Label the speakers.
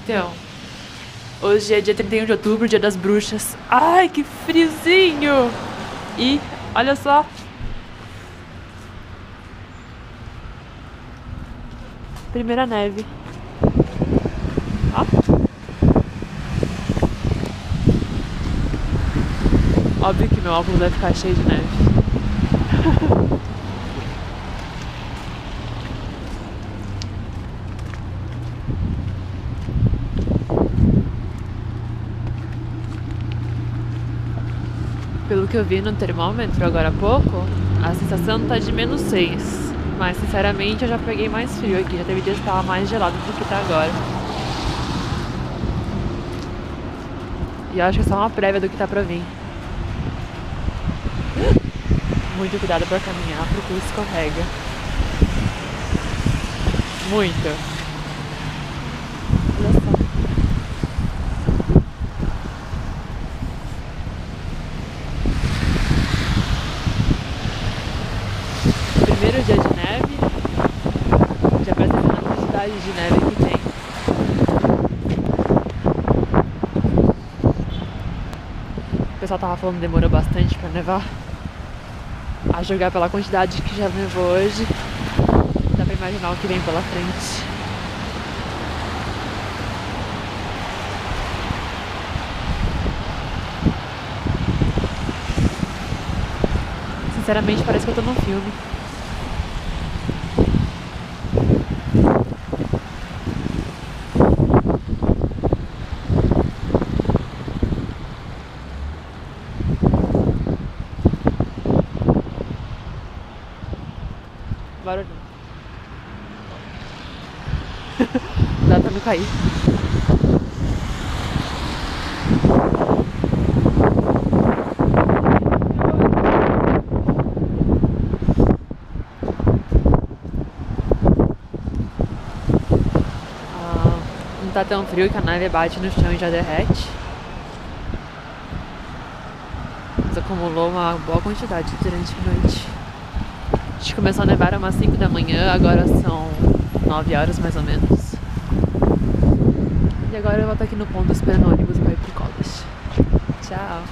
Speaker 1: Então, hoje é dia 31 de outubro, dia das bruxas. Ai, que friozinho! E, olha só. Primeira neve. Ó. Óbvio que meu óculos vai ficar cheio de neve. Pelo que eu vi no termômetro agora há pouco, a sensação tá de -6. Mas sinceramente eu já peguei mais frio aqui, já teve dias que tava mais gelado do que tá agora. E eu acho que é só uma prévia do que tá pra vir. Muito cuidado pra caminhar porque escorrega. Muito. Olha só. Primeiro dia de neve, já presta atenção na quantidade de neve que tem. O pessoal tava falando que demorou bastante pra nevar. A jogar pela quantidade que já nevou hoje, dá pra imaginar o que vem pela frente. Sinceramente parece que eu tô num filme. Barulho. Dá pra não cair. Não tá tão frio que a neve bate no chão e já derrete. Mas acumulou uma boa quantidade durante a noite. A gente começou a nevar umas 5 da manhã, agora são 9 horas mais ou menos. E agora eu vou estar aqui no ponto esperando o ônibus para ir pro college. Tchau!